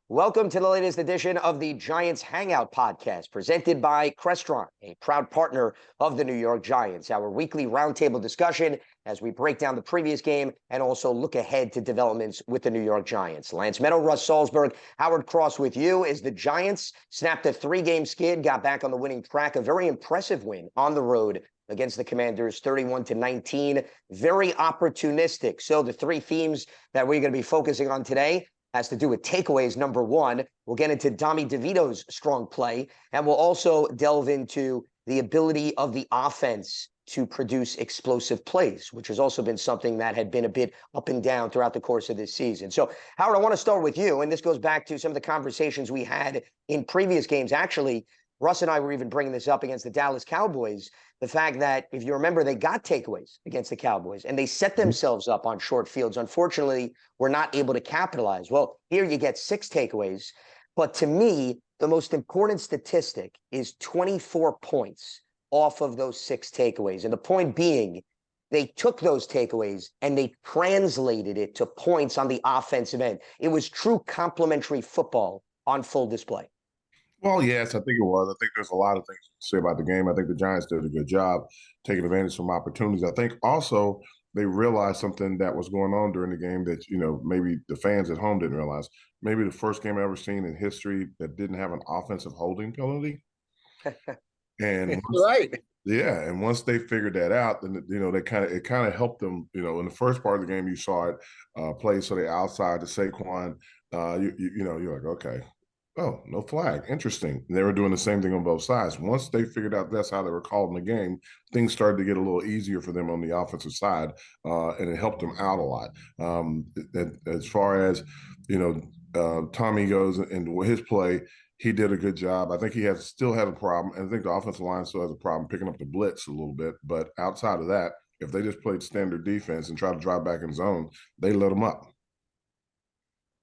Welcome to the latest edition of the Giants Hangout podcast, presented by Crestron, a proud partner of the New York Giants. Our weekly roundtable discussion as we break down the previous game and also look ahead to developments with the New York Giants. Lance Medow, Russ Salzberg, Howard Cross with you as the Giants snapped a 3-game skid, got back on the winning track, a very impressive win on the road against the Commanders, 31-19, very opportunistic. So the three themes that we're going to be focusing on today has to do with takeaways. Number one, we'll get into DeVito's strong play, and we'll also delve into the ability of the offense to produce explosive plays, which has also been something that had been a bit up and down throughout the course of this season. So, Howard, I want to start with you, and this goes back to some of the conversations we had in previous games. Actually, Russ and I were even bringing this up against the Dallas Cowboys. The fact that, if you remember, they got takeaways against the Cowboys and they set themselves up on short fields. Unfortunately, we're not able to capitalize. Well, here you get 6 takeaways. But to me, the most important statistic is 24 points off of those 6 takeaways. And the point being, they took those takeaways and they translated it to points on the offensive end. It was true complementary football on full display. Well, yes, I think it was. I think there's a lot of things to say about the game. I think the Giants did a good job taking advantage of some opportunities. I think also they realized something that was going on during the game that, maybe the fans at home didn't realize. Maybe the first game I've ever seen in history that didn't have an offensive holding penalty. And once they figured that out, then it kind of helped them. In the first part of the game, you saw it play so they outside to Saquon. You're like, okay. Oh, no flag. Interesting. And they were doing the same thing on both sides. Once they figured out that's how they were called in the game, things started to get a little easier for them on the offensive side, and it helped them out a lot. As far as, Tommy goes and his play, he did a good job. I think he still had a problem, and I think the offensive line still has a problem picking up the blitz a little bit. But outside of that, if they just played standard defense and tried to drive back in zone, they let them up.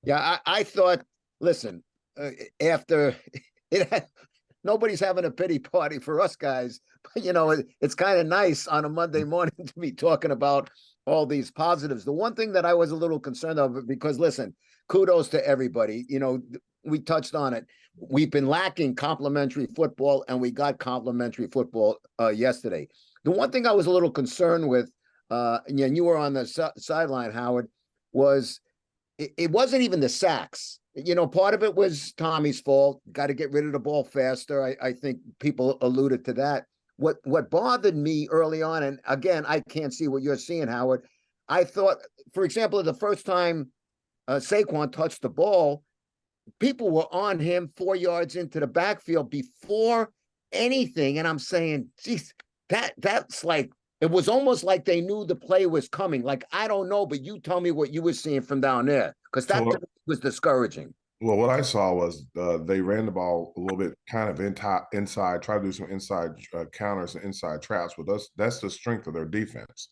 Yeah, I thought, listen, after it, nobody's having a pity party for us guys. But, it's kind of nice on a Monday morning to be talking about all these positives. The one thing that I was a little concerned of, because listen, kudos to everybody. We touched on it. We've been lacking complimentary football, and we got complimentary football yesterday. The one thing I was a little concerned with, and you were on the sideline, Howard, was it wasn't even the sacks. Part of it was Tommy's fault. Got to get rid of the ball faster. I think people alluded to that. What bothered me early on, and again, I can't see what you're seeing, Howard. I thought, for example, the first time Saquon touched the ball, people were on him 4 yards into the backfield before anything. And I'm saying, geez, that's like, it was almost like they knew the play was coming. Like, I don't know, but you tell me what you were seeing from down there, because that was discouraging. Well, what I saw was they ran the ball a little bit kind of inside, try to do some inside counters and inside traps. But that's the strength of their defense.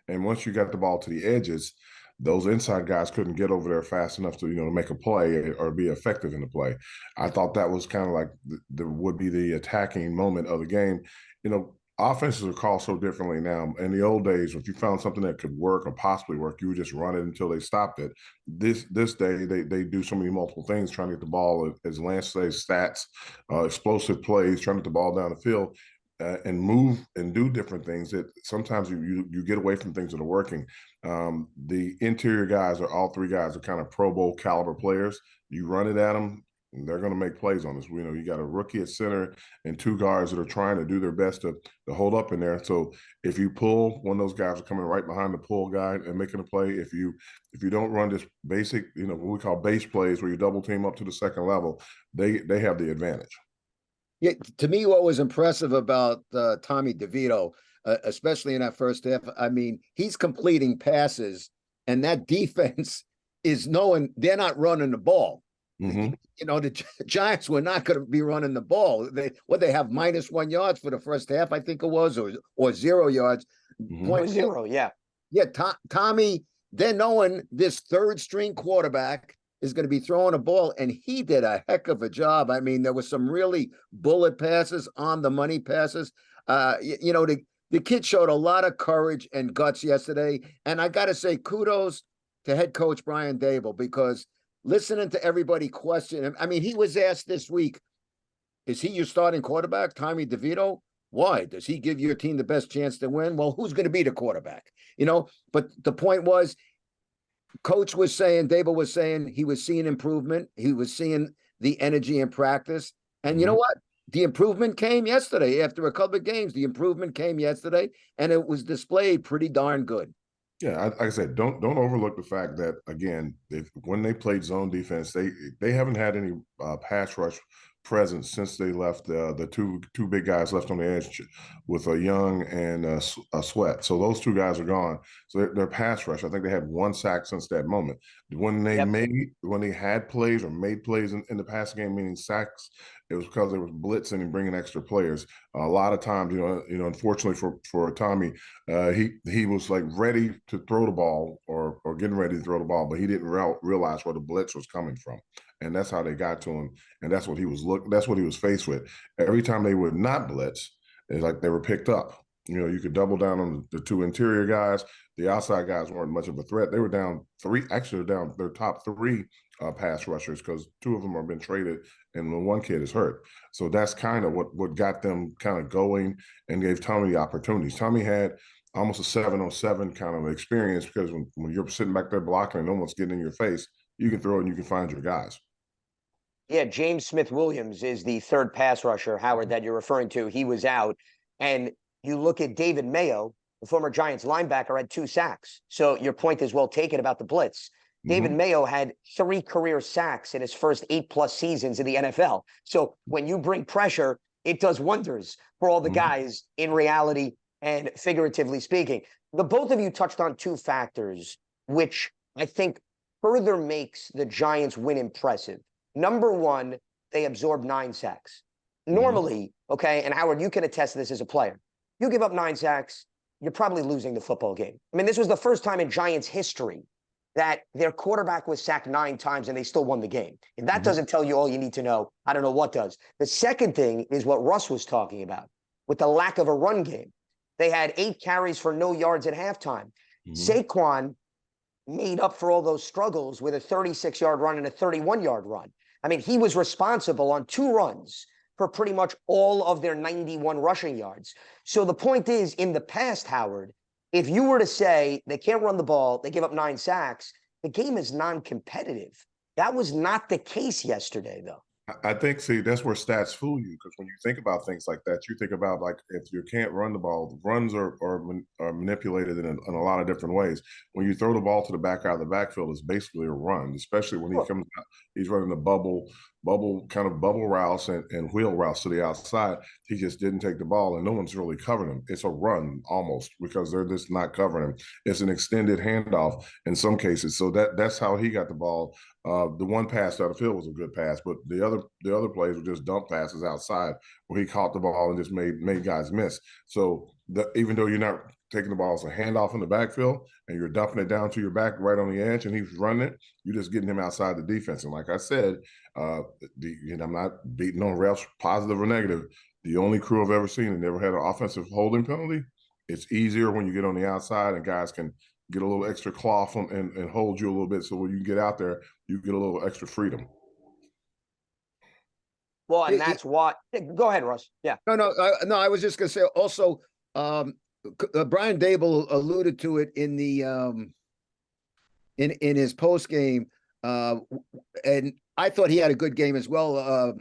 And once you got the ball to the edges, those inside guys couldn't get over there fast enough to make a play or be effective in the play. I thought that was kind of like would be the attacking moment of the game. Offenses are called so differently now. In the old days, if you found something that could work or possibly work, you would just run it until they stopped it. This day, they do so many multiple things, trying to get the ball, as Lance says, stats, explosive plays, trying to get the ball down the field, and move and do different things that sometimes you get away from things that are working. The interior guys, all 3 guys, are kind of Pro Bowl caliber players. You run it at them, they're going to make plays on us. You got a rookie at center and 2 guards that are trying to do their best to hold up in there. So if you pull, one of those guys are coming right behind the pull guy and making a play. If you don't run this basic, what we call base plays, where you double team up to the second level, they have the advantage. Yeah, to me, what was impressive about Tommy DeVito, especially in that first half, I mean, he's completing passes, and that defense is knowing they're not running the ball. Mm-hmm. The Giants were not going to be running the ball. They have -1 yards for the first half, I think it was, or 0 yards. Mm-hmm. 0, yeah. Yeah, Tommy, they're knowing this third string quarterback is going to be throwing a ball, and he did a heck of a job. I mean, there was some really bullet passes, on the money passes. The kid showed a lot of courage and guts yesterday, and I got to say kudos to head coach Brian Dable, because listening to everybody question him. I mean, he was asked this week, is he your starting quarterback, Tommy DeVito? Why? Does he give your team the best chance to win? Well, who's going to be the quarterback? But the point was, Coach was saying, Dable was saying he was seeing improvement. He was seeing the energy in practice. And you know what? The improvement came yesterday. After a couple of games, the improvement came yesterday, and it was displayed pretty darn good. Yeah, like I said, don't overlook the fact that, again, when they played zone defense, they haven't had any pass rush presence since they left the two big guys left on the edge with a Young and a Sweat. So those two guys are gone. So their pass rush, I think they had one sack since that moment. When they had plays or made plays in the passing game, meaning sacks, it was because they were blitzing and bringing extra players. A lot of times, unfortunately for Tommy, he was like ready to throw the ball or getting ready to throw the ball, but he didn't realize where the blitz was coming from, and that's how they got to him. And that's what he was faced with. Every time they would not blitz, it's like they were picked up. You could double down on the two interior guys. The outside guys weren't much of a threat. They were down three. Actually, they're down their top three pass rushers because two of them have been traded and the one kid is hurt. So that's kind of what got them kind of going and gave Tommy the opportunities. Tommy had almost a 7-on-7 kind of experience because when you're sitting back there blocking and no one's getting in your face, you can throw it and you can find your guys. Yeah, James Smith-Williams is the third pass rusher, Howard, that you're referring to. He was out. And you look at David Medow, the former Giants linebacker, had 2 sacks. So your point is well taken about the blitz. David Medow had 3 career sacks in his first 8+ seasons in the NFL. So when you bring pressure, it does wonders for all the guys in reality and figuratively speaking. The both of you touched on 2 factors, which I think further makes the Giants win impressive. Number one, they absorbed 9 sacks. Normally, okay, and Howard, you can attest to this as a player. You give up 9 sacks, you're probably losing the football game. I mean, this was the first time in Giants history that their quarterback was sacked 9 times and they still won the game. If that doesn't tell you all you need to know, I don't know what does. The second thing is what Russ was talking about with the lack of a run game. They had 8 carries for no yards at halftime. Saquon made up for all those struggles with a 36-yard run and a 31-yard run. I mean, he was responsible on 2 runs for pretty much all of their 91 rushing yards. So the point is, in the past, Howard, if you were to say they can't run the ball, they give up 9 sacks, the game is non-competitive. That was not the case yesterday, though. I think, that's where stats fool you, because when you think about things like that, you think about, like, if you can't run the ball, the runs are manipulated in a lot of different ways. When you throw the ball to the back out of the backfield, it's basically a run, especially when he comes out, he's running the bubble routes and wheel routes to the outside. He just didn't take the ball, and no one's really covering him. It's a run almost because they're just not covering him. It's an extended handoff in some cases. So that's how he got the ball. The one pass down the field was a good pass, but the other plays were just dump passes outside where he caught the ball and just made guys miss. So even though you're not taking the ball as a handoff in the backfield and you're dumping it down to your back right on the edge and he's running it, you're just getting him outside the defense. And like I said, I'm not beating on refs, positive or negative. The only crew I've ever seen that never had an offensive holding penalty. It's easier when you get on the outside and guys can get a little extra cloth and hold you a little bit. So when you get out there, you get a little extra freedom. Well, and that's why. Go ahead, Russ. Yeah. No. I was just going to say also, Brian Dable alluded to it in the in his post game, and I thought he had a good game as well,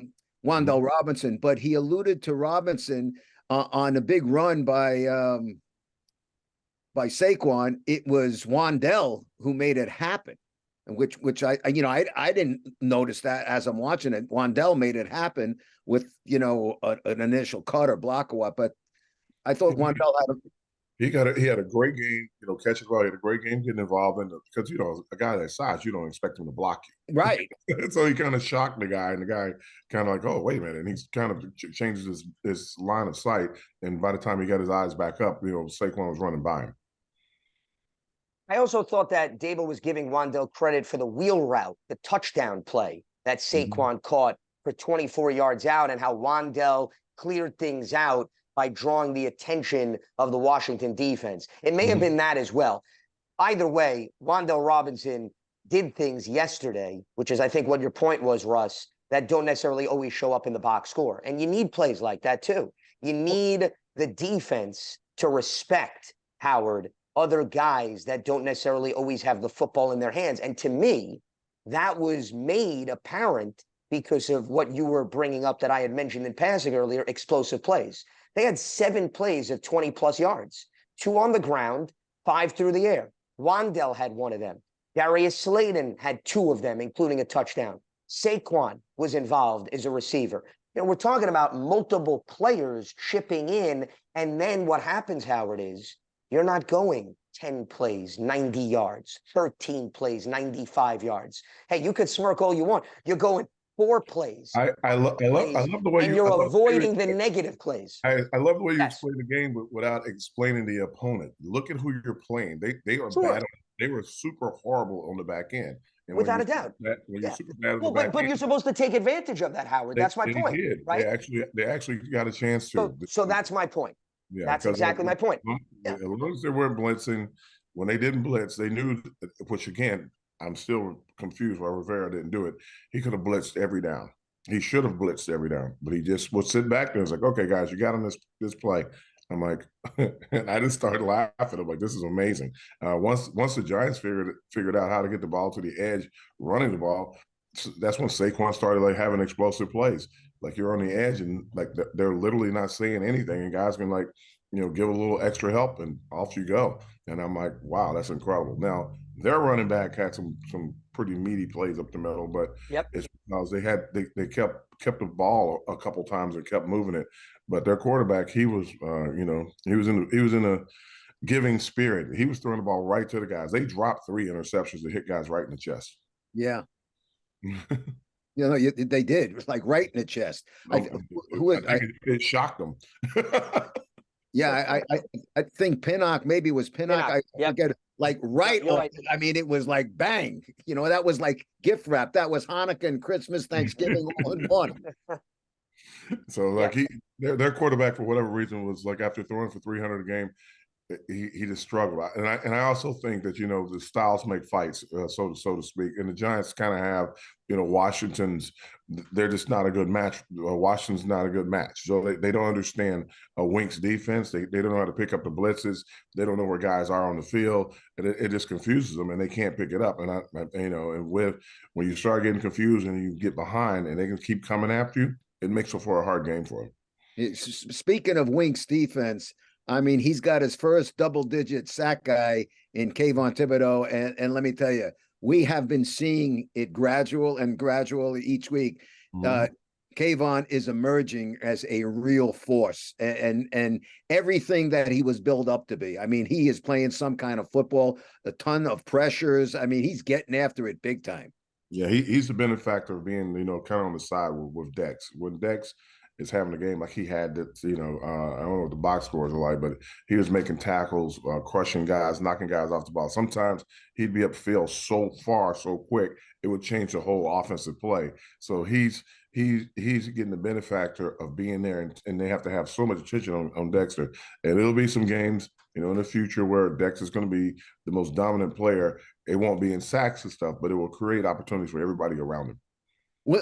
Wan'Dale Robinson. But he alluded to Robinson on a big run by Saquon. It was Wan'Dale who made it happen, which I didn't notice that as I'm watching it. Wan'Dale made it happen with an initial cut or block or what, but I thought Wan'Dale he had a great game, catching the ball. He had a great game getting involved in because a guy that size, you don't expect him to block you, right? So he kind of shocked the guy, and the guy kind of like, oh wait a minute, and he's kind of changes his line of sight, and by the time he got his eyes back up, Saquon was running by him. I also thought that Dable was giving Wan'Dale credit for the wheel route, the touchdown play that Saquon caught for 24 yards out, and how Wan'Dale cleared things out by drawing the attention of the Washington defense. It may have been that as well. Either way, Wan'Dale Robinson did things yesterday, which is, I think, what your point was, Russ, that don't necessarily always show up in the box score. And you need plays like that, too. You need the defense to respect, Howard, other guys that don't necessarily always have the football in their hands. And to me, that was made apparent because of what you were bringing up that I had mentioned in passing earlier, explosive plays. They had 7 plays of 20-plus yards, 2 on the ground, 5 through the air. Wandell had 1 of them. Darius Slayton had 2 of them, including a touchdown. Saquon was involved as a receiver. You know, we're talking about multiple players chipping in, and then what happens, Howard, is you're not going 10 plays, 90 yards, 13 plays, 95 yards. Hey, you could smirk all you want. You're going 4 plays. I love the way and you, you're avoiding the negative plays. I love the way you Yes. explain the game without explaining the opponent. Look at who you're playing. They are Sure. bad. They were super horrible on the back end. And Without a doubt. When you're super bad on Well, the back but end, you're supposed to take advantage of that, Howard. That's my they point. did. Right? They actually got a chance to. So that's my point. Yeah, that's exactly my point. Yeah. As long as they weren't blitzing, when they didn't blitz, they knew, which again, I'm still confused why Rivera didn't do it. He could have blitzed every down. He should have blitzed every down, but he just would sit back there and was like, okay, guys, you got on this play. I'm like, and I just started laughing. I'm like, this is amazing. Once the Giants figured out how to get the ball to the edge, running the ball, that's when Saquon started like having explosive plays. Like you're on the edge and like they're literally not saying anything, and guys can like, you know, give a little extra help and off you go. And I'm like, wow, that's incredible. Now their running back had some pretty meaty plays up the middle, but it's because they kept the ball a couple times and kept moving it. But their quarterback, he was he was in a giving spirit. He was throwing the ball right to the guys. They dropped 3 interceptions to hit guys right in the chest. Yeah. You know, they did. It was like right in the chest. It shocked them. Yeah, I think Pinnock, maybe it was Pinnock. I forget, like right on. Right. I mean, it was like bang. You know, that was like gift wrap. That was Hanukkah and Christmas, Thanksgiving all in one. So like their quarterback for whatever reason was like, after throwing for 300 a game, he just struggled. And I also think that, you know, the styles make fights, so to speak. And the Giants kind of have, you know, Washington's, they're just not a good match. Washington's not a good match. So they don't understand Wink's defense. They don't know how to pick up the blitzes. They don't know where guys are on the field. And it just confuses them, and they can't pick it up. And when you start getting confused and you get behind and they can keep coming after you, it makes it for a hard game for them. Speaking of Wink's defense, I mean, he's got his first double-digit sack guy in Kayvon Thibodeau, and let me tell you, we have been seeing it gradual each week. Kayvon is emerging as a real force, and everything that he was built up to be. I mean, he is playing some kind of football, a ton of pressures. I mean, he's getting after it big time. Yeah, he's the benefactor of being, you know, kind of on the side with Dex. When Dex is having a game like he had, that, you know, I don't know what the box scores are like, but he was making tackles, crushing guys, knocking guys off the ball. Sometimes he'd be upfield so far, so quick, it would change the whole offensive play. So he's getting the benefactor of being there, and they have to have so much attention on Dexter. And it'll be some games, you know, in the future where Dex is going to be the most dominant player. It won't be in sacks and stuff, but it will create opportunities for everybody around him.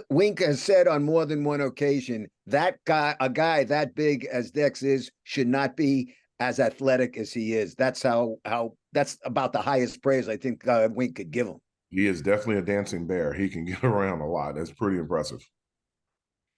Wink has said on more than one occasion that a guy that big as Dex is, should not be as athletic as he is. That's that's about the highest praise I think Wink could give him. He is definitely a dancing bear. He can get around a lot. That's pretty impressive.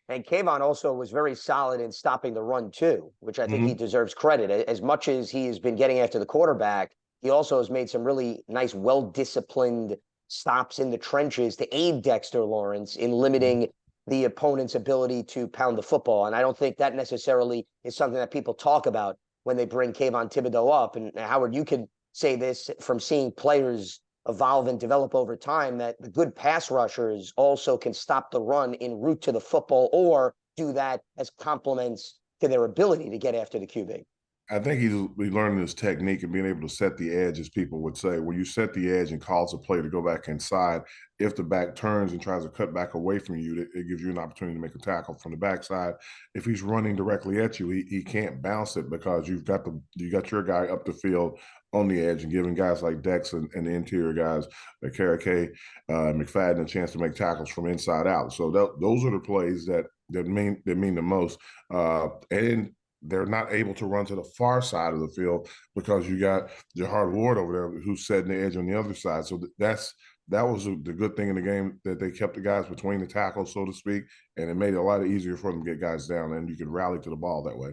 And Kayvon also was very solid in stopping the run too, which I think he deserves credit. As much as he has been getting after the quarterback, he also has made some really nice, well-disciplined stops in the trenches to aid Dexter Lawrence in limiting the opponent's ability to pound the football. And I don't think that necessarily is something that people talk about when they bring Kayvon Thibodeau up. And Howard, you could say this from seeing players evolve and develop over time, that the good pass rushers also can stop the run en route to the football, or do that as complements to their ability to get after the QB. I think he's learning his technique and being able to set the edge, as people would say. When you set the edge and cause a play to go back inside, if the back turns and tries to cut back away from you, it gives you an opportunity to make a tackle from the backside. If he's running directly at you, he can't bounce it because you got your guy up the field on the edge and giving guys like Dex and the interior guys, like Karake, McFadden, a chance to make tackles from inside out. So those are the plays that mean the most. And they're not able to run to the far side of the field because you got Jahard Ward over there who's setting the edge on the other side. So that was the good thing in the game, that they kept the guys between the tackles, so to speak, and it made it a lot easier for them to get guys down, and you could rally to the ball that way.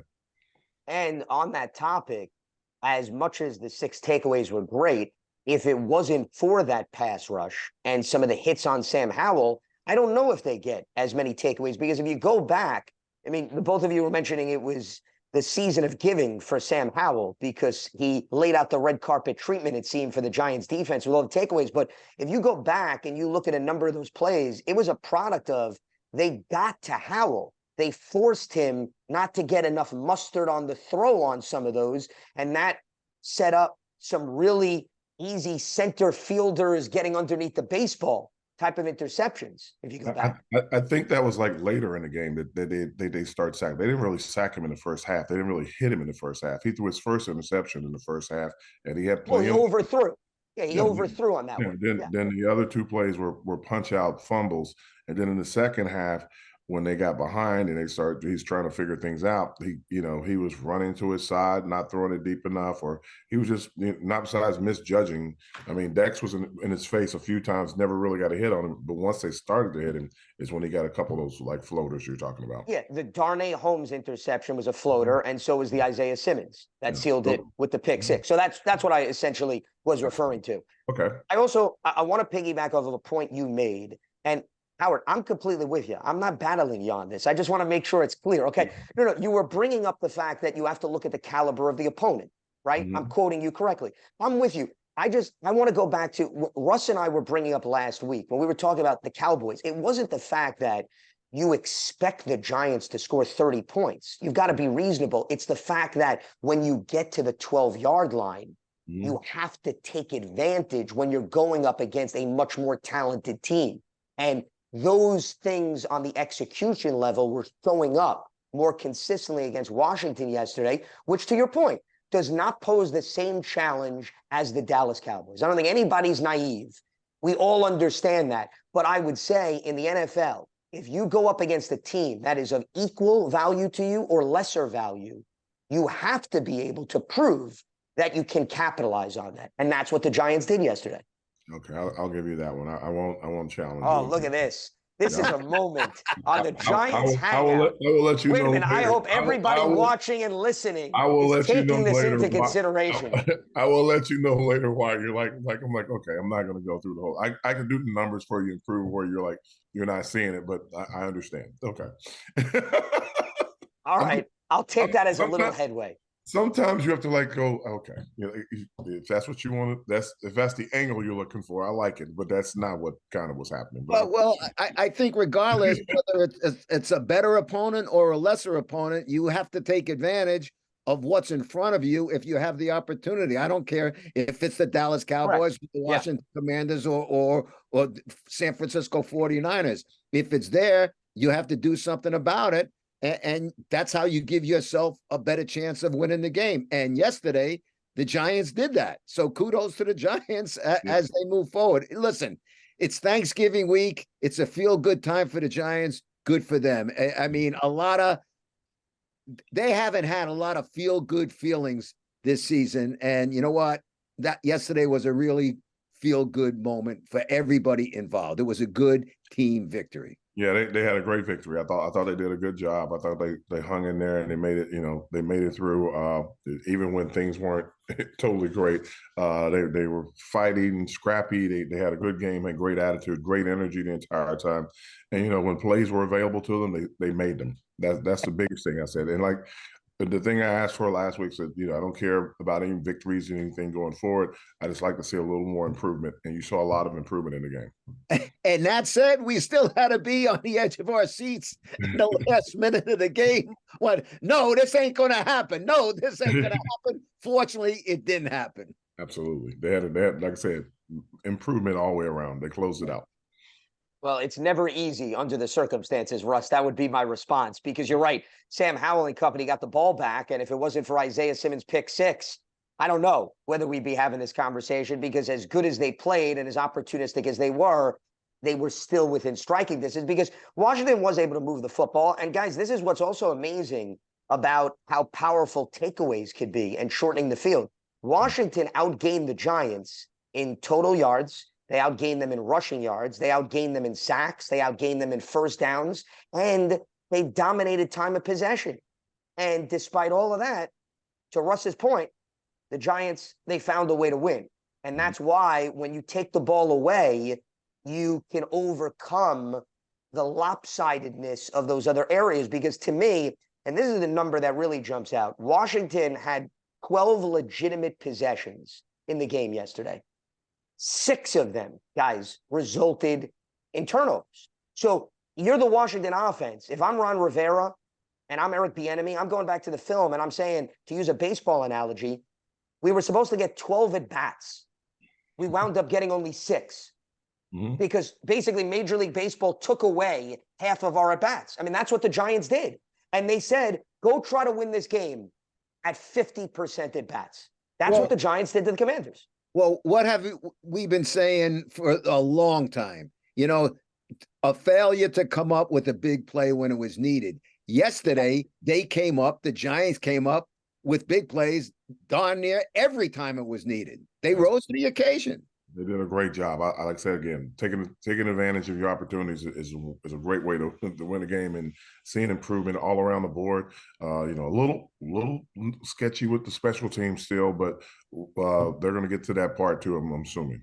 And on that topic, as much as the 6 takeaways were great, if it wasn't for that pass rush and some of the hits on Sam Howell, I don't know if they get as many takeaways, because if you go back, I mean, the both of you were mentioning it was the season of giving for Sam Howell because he laid out the red carpet treatment, it seemed, for the Giants defense with all the takeaways. But if you go back and you look at a number of those plays, it was a product of they got to Howell. They forced him not to get enough mustard on the throw on some of those, and that set up some really easy center fielders getting underneath the baseball type of interceptions, if you go back. I think that was like later in the game that they start sacking. They didn't really sack him in the first half. They didn't really hit him in the first half. He threw his first interception in the first half, and he had plenty. Well, he overthrew. Yeah, he overthrew on that one. Then the other 2 plays were punch out fumbles, and then in the second half, when they got behind and he's trying to figure things out. He was running to his side, not throwing it deep enough, or he was just, not besides misjudging. I mean, Dex was in his face a few times, never really got a hit on him. But once they started to hit him is when he got a couple of those like floaters you're talking about. Yeah, the Darnay Holmes interception was a floater, and so was the Isaiah Simmons that sealed it with the pick 6. So that's what I essentially was referring to. Okay. I want to piggyback off of a point you made, and Howard, I'm completely with you. I'm not battling you on this. I just want to make sure it's clear. Okay. No, you were bringing up the fact that you have to look at the caliber of the opponent, right? I'm quoting you correctly. I'm with you. I want to go back to what Russ and I were bringing up last week when we were talking about the Cowboys. It wasn't the fact that you expect the Giants to score 30 points. You've got to be reasonable. It's the fact that when you get to the 12-yard line, you have to take advantage when you're going up against a much more talented team. And those things on the execution level were showing up more consistently against Washington yesterday, which, to your point, does not pose the same challenge as the Dallas Cowboys. I don't think anybody's naive. We all understand that. But I would say in the NFL, if you go up against a team that is of equal value to you or lesser value, you have to be able to prove that you can capitalize on that. And that's what the Giants did yesterday. Okay, I'll give you that one. I won't challenge. Oh, look at this. This is a moment on the Giants Hangout. I will let you know. Wait a minute. I hope everybody watching and listening is taking this into consideration. I will let you know later why you're like I'm like, okay, I'm not going to go through the whole. I can do the numbers for you and prove where you're like, you're not seeing it, but I understand. Okay. All right. I'll take that as a little headway. Sometimes you have to go, okay, if that's what you want, if that's the angle you're looking for, I like it, but that's not what kind of was happening. But well, I think regardless whether it's a better opponent or a lesser opponent, you have to take advantage of what's in front of you if you have the opportunity. I don't care if it's the Dallas Cowboys, the Washington Commanders, or San Francisco 49ers. If it's there, you have to do something about it. And that's how you give yourself a better chance of winning the game. And yesterday, the Giants did that. So kudos to the Giants as they move forward. Listen, it's Thanksgiving week. It's a feel-good time for the Giants. Good for them. I mean, they haven't had a lot of feel-good feelings this season. And you know what? That yesterday was a really feel-good moment for everybody involved. It was a good team victory. Yeah, they had a great victory. I thought they did a good job. I thought they hung in there and they made it. They made it through. Even when things weren't totally great, they were fighting, scrappy. They had a good game, had great attitude, great energy the entire time. And when plays were available to them, they made them. That's the biggest thing I said. And the thing I asked for last week said, I don't care about any victories or anything going forward. I just like to see a little more improvement, and you saw a lot of improvement in the game. And that said, we still had to be on the edge of our seats in the last minute of the game. What? No, this ain't going to happen. No, this ain't going to happen. Fortunately, it didn't happen. Absolutely. They had, like I said, improvement all the way around. They closed it out. Well, it's never easy under the circumstances, Russ. That would be my response, because you're right. Sam Howell and company got the ball back, and if it wasn't for Isaiah Simmons' pick six, I don't know whether we'd be having this conversation, because as good as they played and as opportunistic as they were still within striking distance, because Washington was able to move the football. And guys, this is what's also amazing about how powerful takeaways could be and shortening the field. Washington outgained the Giants in total yards. They outgained them in rushing yards. They outgained them in sacks. They outgained them in first downs. And they dominated time of possession. And despite all of that, to Russ's point, the Giants, they found a way to win. And that's why when you take the ball away, you can overcome the lopsidedness of those other areas. Because to me, and this is the number that really jumps out, Washington had 12 legitimate possessions in the game yesterday. 6 of them, guys, resulted in turnovers. So you're the Washington offense. If I'm Ron Rivera and I'm Eric Bieniemy, I'm going back to the film and I'm saying, to use a baseball analogy, we were supposed to get 12 at-bats. We wound up getting only 6 because basically Major League Baseball took away half of our at-bats. I mean, that's what the Giants did. And they said, go try to win this game at 50% at-bats. That's what the Giants did to the Commanders. Well, what have we been saying for a long time? A failure to come up with a big play when it was needed. Yesterday, the Giants came up with big plays darn near every time it was needed. They rose to the occasion. They did a great job. I like I said again, taking advantage of your opportunities is a great way to win a game, and seeing improvement all around the board. A little sketchy with the special teams still, but they're going to get to that part too, I'm assuming.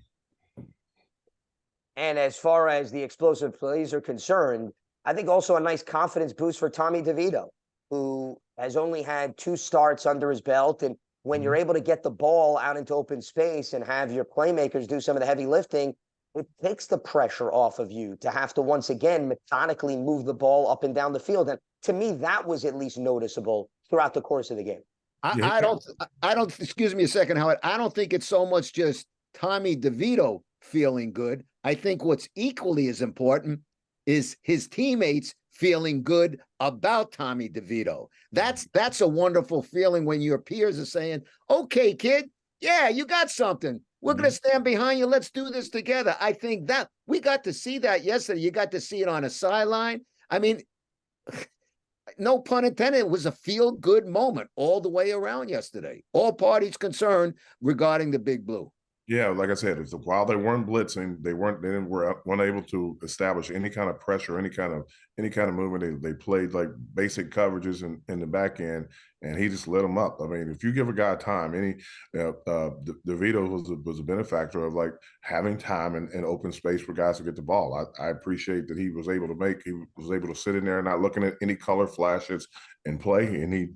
And as far as the explosive plays are concerned, I think also a nice confidence boost for Tommy DeVito, who has only had 2 starts under his belt. And when you're able to get the ball out into open space and have your playmakers do some of the heavy lifting, it takes the pressure off of you to have to once again methodically move the ball up and down the field. And to me, that was at least noticeable throughout the course of the game. I don't, excuse me a second, Howard. I don't think it's so much just Tommy DeVito feeling good. I think what's equally as important is his teammates feeling good about Tommy DeVito. That's a wonderful feeling when your peers are saying, okay, kid, yeah, you got something. We're going to stand behind you. Let's do this together. I think that we got to see that yesterday. You got to see it on a sideline. I mean, no pun intended, it was a feel-good moment all the way around yesterday. All parties concerned regarding the Big Blue. Yeah, like I said, while they weren't blitzing, they weren't able to establish any kind of pressure, any kind of movement. They played like basic coverages in the back end, and he just lit them up. I mean, if you give a guy time, DeVito was a benefactor of like having time and open space for guys to get the ball. I appreciate that he was able to sit in there and not looking at any color flashes and play, and he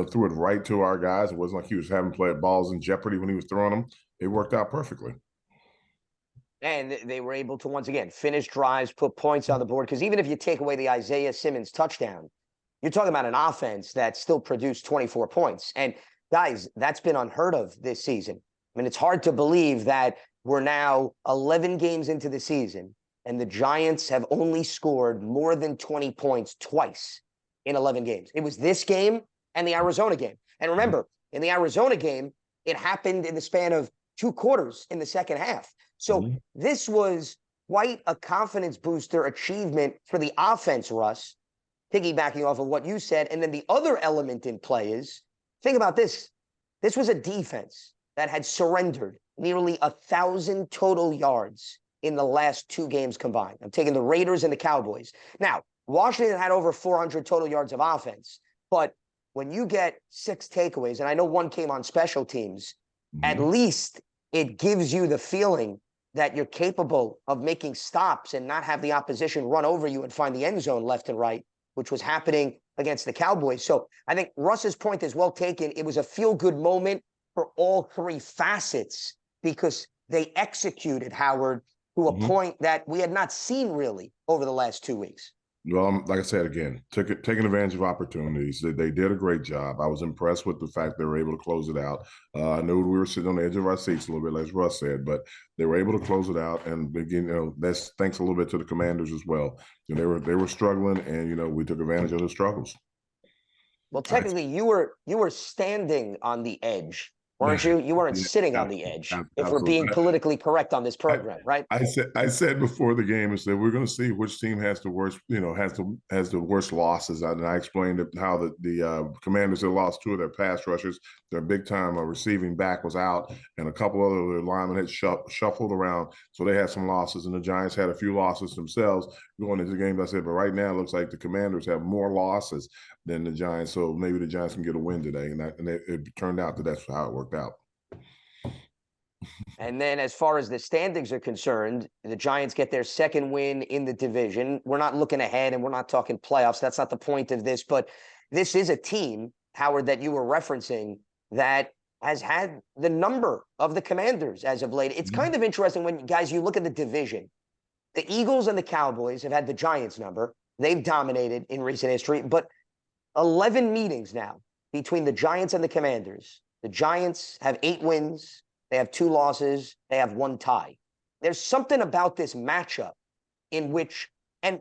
threw it right to our guys. It wasn't like he was having played balls in jeopardy when he was throwing them. It worked out perfectly. And they were able to, once again, finish drives, put points on the board. Because even if you take away the Isaiah Simmons touchdown, you're talking about an offense that still produced 24 points. And guys, that's been unheard of this season. I mean, it's hard to believe that we're now 11 games into the season, and the Giants have only scored more than 20 points twice in 11 games. It was this game and the Arizona game. And remember, in the Arizona game, it happened in the span of 2 quarters in the second half. So this was quite a confidence booster achievement for the offense, Russ, piggybacking off of what you said. And then the other element in play is, think about this. This was a defense that had surrendered nearly 1,000 total yards in the last 2 games combined. I'm taking the Raiders and the Cowboys. Now, Washington had over 400 total yards of offense, but when you get 6 takeaways, and I know 1 came on special teams, at least it gives you the feeling that you're capable of making stops and not have the opposition run over you and find the end zone left and right. which was happening against the Cowboys. So I think Russ's point is well taken. It was a feel-good moment for all three facets because they executed, Howard, to a point that we had not seen really over the last 2 weeks. Well, like I said again, taking advantage of opportunities. They did a great job. I was impressed with the fact they were able to close it out. I knew we were sitting on the edge of our seats a little bit, as Russ said, but they were able to close it out. And again, that's thanks a little bit to the Commanders as well. They were struggling, and we took advantage of the struggles. Well, technically, you were standing on the edge, weren't you? You weren't sitting on the edge. If we're being politically correct on this program, right? I said before the game, I said we're going to see which team has the worst, has the worst losses. And I explained how the Commanders had lost 2 of their pass rushers. Their big time receiving back was out, and a couple other linemen had shuffled around, so they had some losses. And the Giants had a few losses themselves going into the game. I said, but right now it looks like the Commanders have more losses than the Giants, so maybe the Giants can get a win today. And it turned out that's how it worked out. And then as far as the standings are concerned, the Giants get their second win in the division. We're not looking ahead and we're not talking playoffs. That's not the point of this. But this is a team, Howard, that you were referencing that has had the number of the Commanders as of late. It's kind of interesting when, guys, you look at the division. The Eagles and the Cowboys have had the Giants number. They've dominated in recent history. But 11 meetings now between the Giants and the Commanders. The Giants have 8 wins. They have 2 losses. They have 1 tie. There's something about this matchup in which, and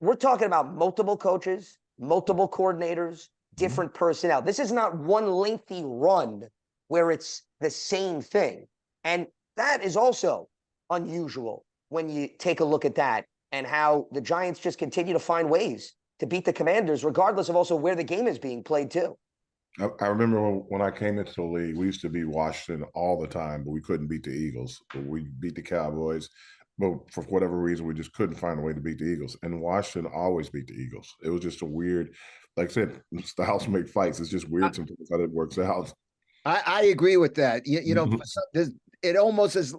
we're talking about multiple coaches, multiple coordinators, different personnel. This is not one lengthy run where it's the same thing. And that is also unusual when you take a look at that and how the Giants just continue to find ways to beat the Commanders, regardless of also where the game is being played too. I remember when I came into the league, we used to beat Washington all the time, but we couldn't beat the Eagles. But we beat the Cowboys, but for whatever reason, we just couldn't find a way to beat the Eagles. And Washington always beat the Eagles. It was just a weird, like I said, styles make fights. It's just weird sometimes how it works out. I agree with that. It almost is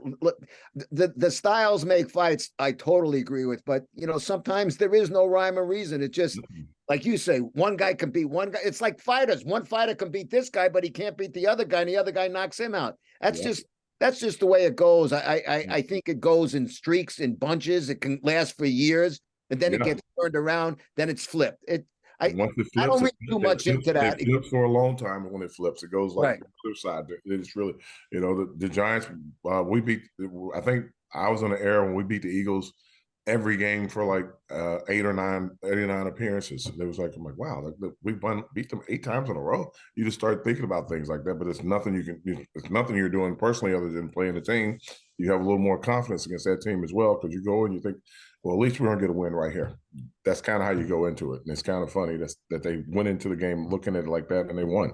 the styles make fights. I totally agree with, but sometimes there is no rhyme or reason. It just, like you say, one guy can beat one guy. It's like fighters. One fighter can beat this guy, but he can't beat the other guy, and the other guy knocks him out. That's just the way it goes. I think it goes in streaks, in bunches. It can last for years, and then it gets turned around. Then it's flipped. I don't read too much into that. It flips for a long time, and when it flips, it goes like the other side. It's really, the Giants. We beat. I think I was on the air when we beat the Eagles every game for like 89 appearances. It was like, I'm like, wow, we beat them 8 times in a row. You just start thinking about things like that, but it's nothing it's nothing you're doing personally other than playing the team. You have a little more confidence against that team as well, because you go and you think, well, at least we're gonna get a win right here. That's kind of how you go into it, and it's kind of funny that they went into the game looking at it like that and they won.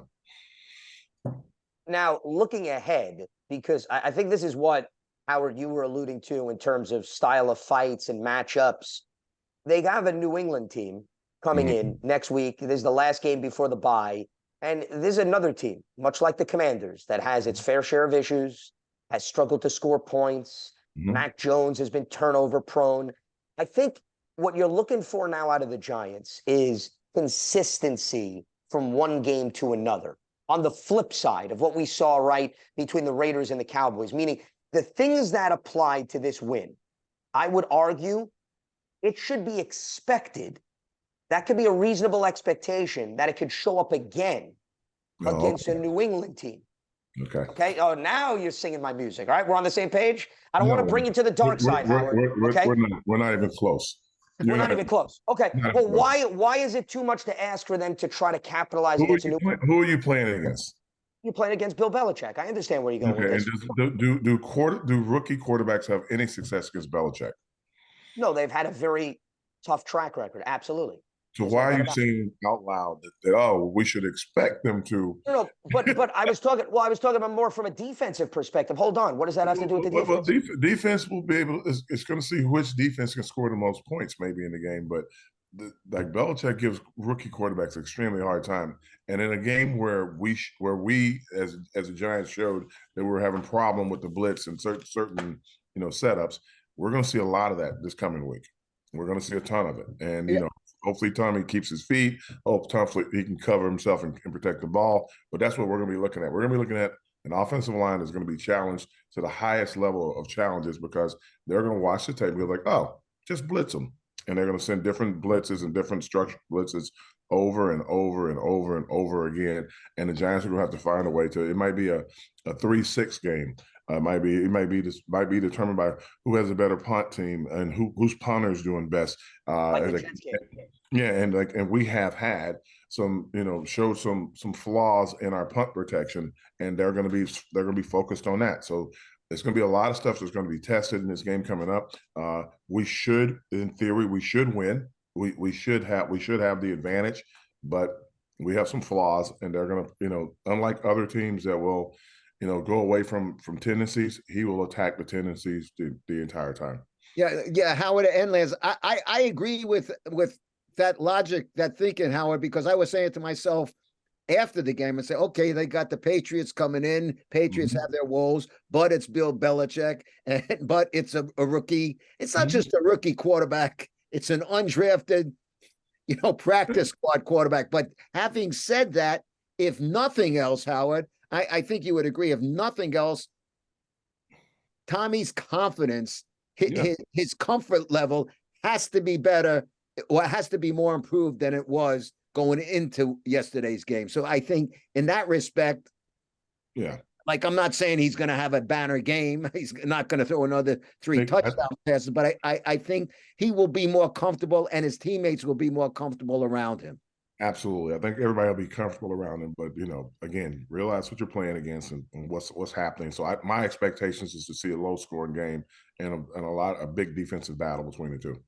Now, looking ahead, because I think this is what, Howard, you were alluding to in terms of style of fights and matchups. They have a New England team coming in next week. This is the last game before the bye. And this is another team, much like the Commanders, that has its fair share of issues, has struggled to score points. Mac Jones has been turnover prone. I think what you're looking for now out of the Giants is consistency from one game to another. On the flip side of what we saw, right, between the Raiders and the Cowboys, meaning the things that applied to this win, I would argue it should be expected. That could be a reasonable expectation that it could show up again against a New England team. Okay. Oh, now you're singing my music. All right. We're on the same page. I don't want to bring you to the dark side, Howard. We're not even close. We're not even close. Okay. Well, why is it too much to ask for them to try to capitalize against a New England? Who are you playing against? You're playing against Bill Belichick. I understand where you're going with this. And do rookie quarterbacks have any success against Belichick? No, they've had a very tough track record. Absolutely. So why are you saying out loud that we should expect them to? No, but I was talking about more from a defensive perspective. Hold on, what does that have to do with the defense? Well, defense will be able. It's going to see which defense can score the most points, maybe in the game. But like Belichick gives rookie quarterbacks extremely hard time, and in a game where we as the Giants showed that we were having problem with the blitz and certain setups, we're going to see a lot of that this coming week. We're going to see a ton of it, and Hopefully Tommy keeps his feet. Hopefully he can cover himself and protect the ball. But that's what we're going to be looking at. We're going to be looking at an offensive line that's going to be challenged to the highest level of challenges, because they're going to watch the tape and be like, oh, just blitz them. And they're going to send different blitzes and different structured blitzes over and over and over and over again. And the Giants are going to have to find a way to, it might be a 3-6 game. It might be determined by who has a better punt team and whose punter is doing best. And we have had some, showed some flaws in our punt protection, and they're going to be focused on that. So there's going to be a lot of stuff that's going to be tested in this game coming up. We should, in theory, win. We should have the advantage, but we have some flaws, and they're going to, unlike other teams that will, go away from tendencies, he will attack the tendencies the entire time. Yeah, Howard and Lance, I agree with that logic, that thinking, Howard, because I was saying to myself after the game, and say, okay, they got the Patriots coming in. Patriots have their woes, but it's Bill Belichick, but it's a rookie. It's not just a rookie quarterback. It's an undrafted, practice squad quarterback. But having said that, if nothing else, Howard, I think you would agree, if nothing else, Tommy's confidence, his comfort level has to be better, or has to be more improved than it was going into yesterday's game. So I think in that respect, like, I'm not saying he's going to have a banner game. He's not going to throw another 3 touchdown passes, but I think he will be more comfortable, and his teammates will be more comfortable around him. Absolutely. I think everybody will be comfortable around him, but again, realize what you're playing against and what's happening. So my expectations is to see a low scoring game and a big defensive battle between the two.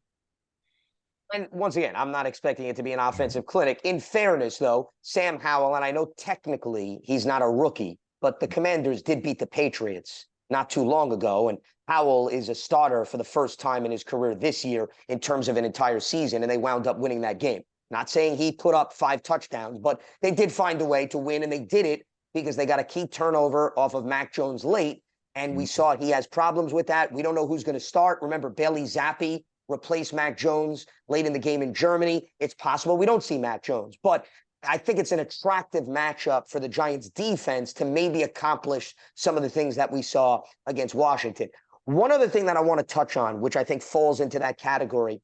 And once again, I'm not expecting it to be an offensive clinic. In fairness, though, Sam Howell, and I know technically he's not a rookie, but the Commanders did beat the Patriots not too long ago, and Howell is a starter for the first time in his career this year in terms of an entire season, and they wound up winning that game. Not saying he put up 5 touchdowns, but they did find a way to win, and they did it because they got a key turnover off of Mac Jones late, and we saw he has problems with that. We don't know who's going to start. Remember, Bailey Zappi replaced Mac Jones late in the game in Germany. It's possible we don't see Mac Jones, but I think it's an attractive matchup for the Giants defense to maybe accomplish some of the things that we saw against Washington. One other thing that I want to touch on, which I think falls into that category,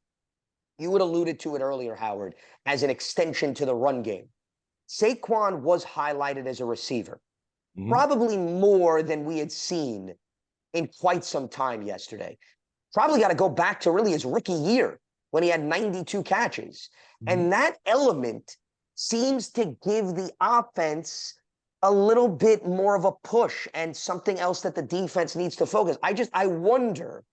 you had alluded to it earlier, Howard, as an extension to the run game. Saquon was highlighted as a receiver, probably more than we had seen in quite some time yesterday. Probably got to go back to really his rookie year when he had 92 catches. And that element seems to give the offense a little bit more of a push and something else that the defense needs to focus. I wonder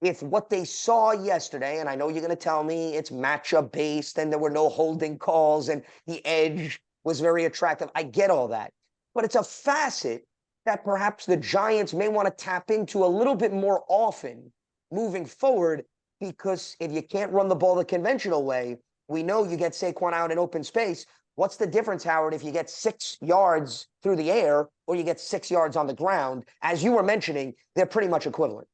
if what they saw yesterday, and I know you're going to tell me it's matchup based and there were no holding calls and the edge was very attractive. I get all that, but it's a facet that perhaps the Giants may want to tap into a little bit more often moving forward, because if you can't run the ball the conventional way, we know you get Saquon out in open space. What's the difference, Howard, if you get 6 yards through the air or you get 6 yards on the ground? As you were mentioning, they're pretty much equivalent.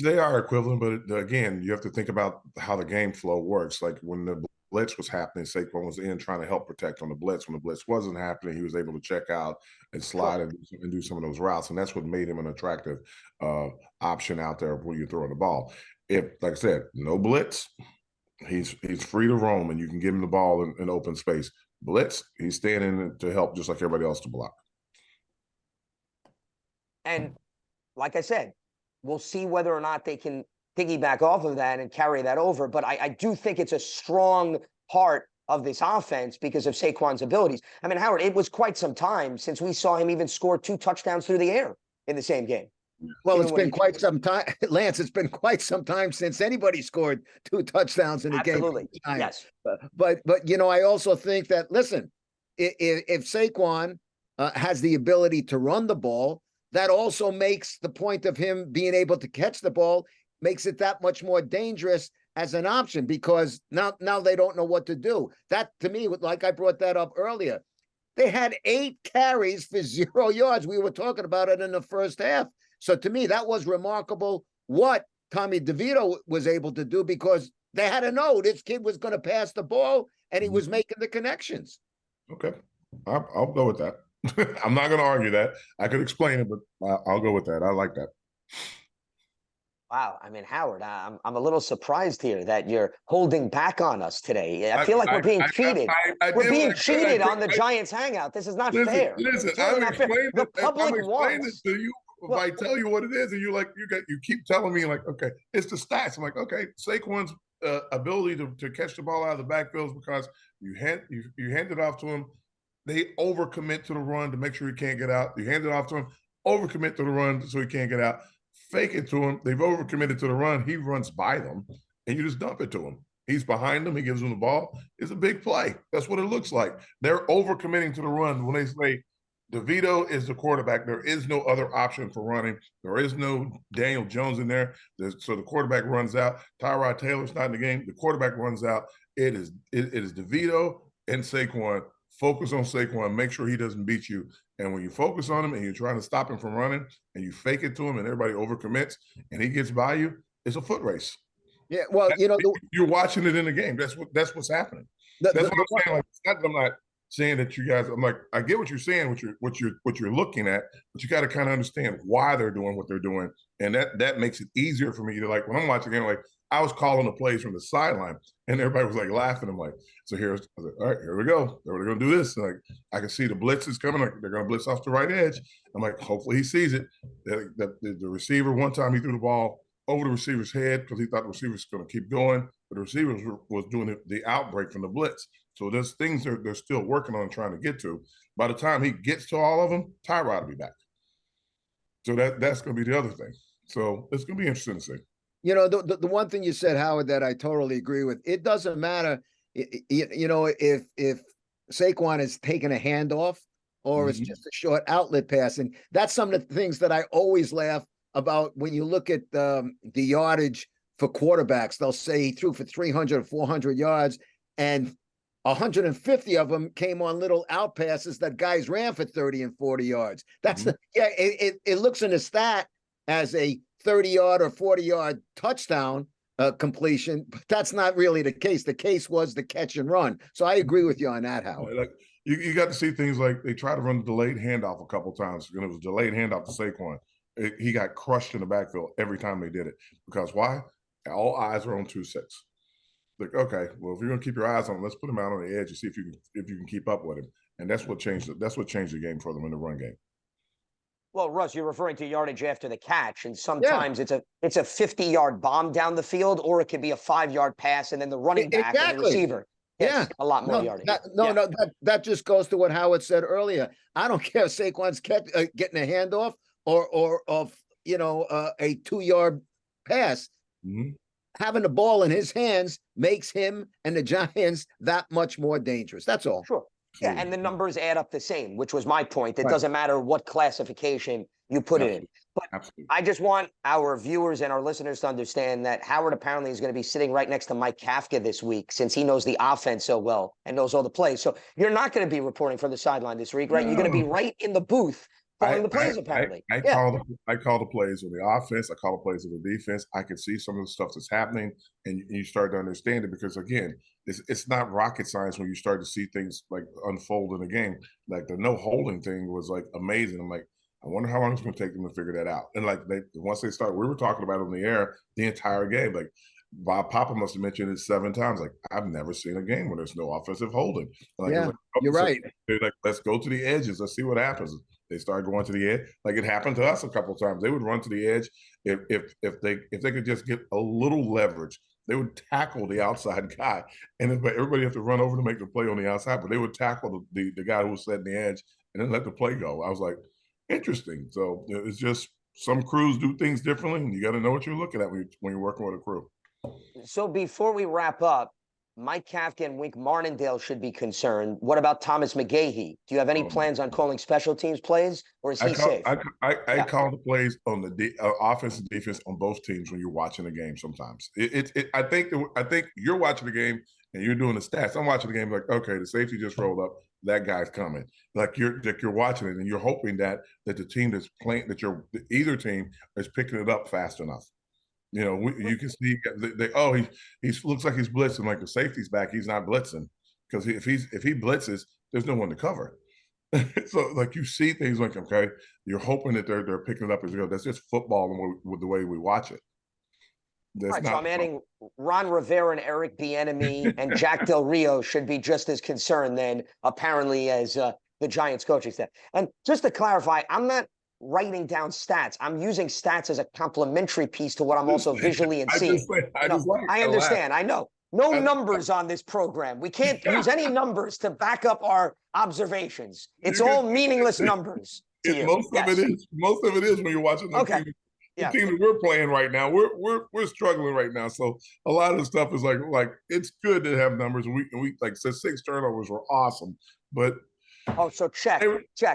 They are equivalent, but again, you have to think about how the game flow works. Like when the blitz was happening, Saquon was in trying to help protect on the blitz. When the blitz wasn't happening, he was able to check out and slide and do some of those routes, and that's what made him an attractive option out there when you're throwing the ball. If, like I said, no blitz, he's free to roam, and you can give him the ball in open space. Blitz, he's standing to help just like everybody else to block. And like I said, we'll see whether or not they can piggyback off of that and carry that over. But I do think it's a strong part of this offense because of Saquon's abilities. I mean, Howard, it was quite some time since we saw him even score 2 touchdowns through the air in the same game. Well, it's been quite some time, Lance. It's been quite some time since anybody scored 2 touchdowns in a game. Absolutely, yes. But I also think that, listen, if Saquon has the ability to run the ball, that also makes the point of him being able to catch the ball, makes it that much more dangerous as an option, because now they don't know what to do. That, to me, like I brought that up earlier, they had 8 carries for 0 yards. We were talking about it in the first half. So to me, that was remarkable what Tommy DeVito was able to do, because they had to know this kid was going to pass the ball and he was making the connections. Okay, I'll go with that. I'm not going to argue that. I could explain it, but I'll go with that. I like that. Wow, I mean, Howard, I'm a little surprised here that you're holding back on us today. I feel like we're being cheated. We're being cheated on the Giants Hangout. This is not fair. Listen, It's really I'm not fair. explaining The it. public I'm explaining wants. it to you. If I tell you what it is, and you keep telling me like, okay, it's the stats. I'm like, okay, Saquon's ability to catch the ball out of the backfield is because you hand it off to him. They overcommit to the run to make sure he can't get out. You hand it off to him, overcommit to the run so he can't get out. Fake it to him. They've overcommitted to the run. He runs by them, and you just dump it to him. He's behind them. He gives them the ball. It's a big play. That's what it looks like. They're overcommitting to the run when they say DeVito is the quarterback. There is no other option for running. There is no Daniel Jones in there. So the quarterback runs out. Tyrod Taylor's not in the game. The quarterback runs out. It is DeVito and Saquon. Focus on Saquon. Make sure he doesn't beat you. And when you focus on him and you're trying to stop him from running and you fake it to him and everybody overcommits and he gets by you, it's a foot race. Yeah, well, you're watching it in the game. That's what's happening. That's what I'm saying. Like, I'm not saying that you guys. I'm like, I get what you're saying, what you're looking at, but you got to kind of understand why they're doing what they're doing, and that makes it easier for me to, like, when I'm watching the game, like, I was calling the plays from the sideline, and everybody was like laughing. I'm like, so I was like, all right, here we go. They're going to do this. And, like, I can see the blitz is coming. Like, they're going to blitz off the right edge. I'm like, hopefully he sees it. The receiver, one time he threw the ball over the receiver's head because he thought the receiver was going to keep going, but the receiver was doing the outbreak from the blitz. So there's things they're still working on and trying to get to. By the time he gets to all of them, Tyrod will be back. So that's going to be the other thing. So it's going to be interesting to see. The one thing you said, Howard, that I totally agree with, it doesn't matter, if Saquon is taking a handoff or it's just a short outlet pass. And that's some of the things that I always laugh about when you look at the yardage for quarterbacks. They'll say he threw for 300 or 400 yards, and 150 of them came on little out passes that guys ran for 30 and 40 yards. That's it looks in the stat as a 30-yard or 40-yard touchdown completion, but that's not really the case. The case was the catch and run. So I agree with you on that, Howard. Like, you got to see things like they tried to run the delayed handoff a couple times, and it was delayed handoff to Saquon. He got crushed in the backfield every time they did it. Because why? All eyes are on 2-6. Like, okay, well, if you're going to keep your eyes on him, let's put him out on the edge and see if you can keep up with him. And that's what changed the game for them in the run game. Well, Russ, you're referring to yardage after the catch, and sometimes it's a 50-yard bomb down the field, or it could be a 5-yard pass, and then the running back and the receiver gets a lot more yardage. That just goes to what Howard said earlier. I don't care if Saquon's getting a handoff or of a 2-yard pass. Having the ball in his hands makes him and the Giants that much more dangerous. That's all. Sure. Yeah, and the numbers add up the same, which was my point. It doesn't matter what classification you put it in. But I just want our viewers and our listeners to understand that Howard apparently is going to be sitting right next to Mike Kafka this week, since he knows the offense so well and knows all the plays. So you're not going to be reporting from the sideline this week, right? You're going to be right in the booth calling the plays, apparently. I call the plays on the offense. I call the plays on the defense. I can see some of the stuff that's happening, and you start to understand it because, again, it's not rocket science when you start to see things like unfold in the game. Like the no holding thing was like amazing. I'm like, I wonder how long it's going to take them to figure that out. And like once they start, we were talking about it on the air the entire game. Like Bob Papa must have mentioned it 7 times. Like, I've never seen a game where there's no offensive holding. Like, you're right. They're like, let's go to the edges. Let's see what happens. They started going to the edge. Like it happened to us a couple of times. They would run to the edge if they could just get a little leverage. They would tackle the outside guy, and everybody have to run over to make the play on the outside. But they would tackle the guy who was setting the edge and then let the play go. I was like, interesting. So it's just some crews do things differently, and you got to know what you're looking at when you're working with a crew. So before we wrap up, Mike Kafka and Wink Martindale should be concerned. What about Thomas McGahee? Do you have any plans on calling special teams plays, or is he safe? I call the plays on the offense and defense on both teams when you're watching the game. Sometimes I think you're watching the game and you're doing the stats. I'm watching the game like, okay, the safety just rolled up. That guy's coming. Like you're watching it and you're hoping that the team that's playing, either team is picking it up fast enough. You know, you can see he looks like he's blitzing. Like the safety's back, he's not blitzing because if he blitzes, there's no one to cover. So like you see things like, okay, you're hoping that they're picking it up as you go. That's just football with the way we watch it. All right, so I'm adding Ron Rivera and Eric Bieniemy and Jack Del Rio should be just as concerned then, apparently, as the Giants coaching staff. And just to clarify, I'm not writing down stats. I'm using stats as a complementary piece to what I'm also visually and seeing. I understand. I know. No numbers on this program. We can't use any numbers to back up our observations. It's all meaningless numbers to you. Most of it is when you're watching the team. The team that we're playing right now, we're struggling right now. So a lot of the stuff is like it's good to have numbers. We like said, 6 turnovers were awesome, but so check. 6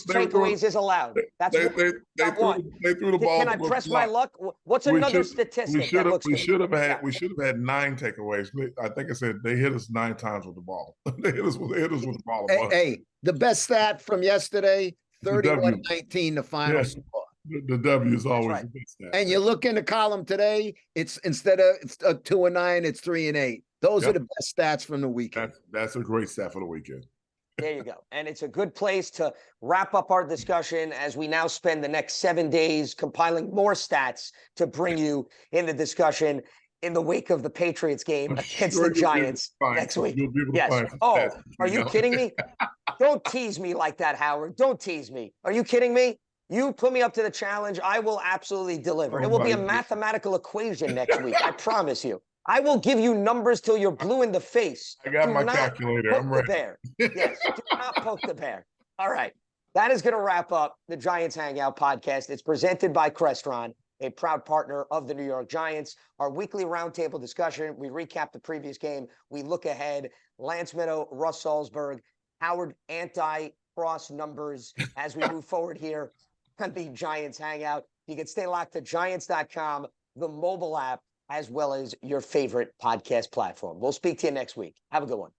takeaways is allowed. That's they threw the ball. Can I press my luck? What's another statistic? We should have had 9 takeaways. I think I said they hit us 9 times with the ball. they hit us with the ball. Hey, the best stat from yesterday: 31-19, the final score. The W is always the best stat. And you look in the column today, it's instead of 2-9, it's 3-8. Those are the best stats from the weekend. That's a great stat for the weekend. There you go. And it's a good place to wrap up our discussion as we now spend the next 7 days compiling more stats to bring you in the discussion in the wake of the Patriots game against the Giants next week. Yes. Oh, are you kidding me? Don't tease me like that, Howard. Don't tease me. Are you kidding me? You put me up to the challenge. I will absolutely deliver. It will be a mathematical equation next week. I promise you. I will give you numbers till you're blue in the face. I got my calculator. I'm ready. Yes, do not poke the bear. All right. That is going to wrap up the Giants Hangout podcast. It's presented by Crestron, a proud partner of the New York Giants. Our weekly roundtable discussion, we recap the previous game. We look ahead. Lance Medow, Russ Salzberg, Howard anti-cross numbers as we move forward here on the Giants Hangout. You can stay locked to Giants.com, the mobile app, as well as your favorite podcast platform. We'll speak to you next week. Have a good one.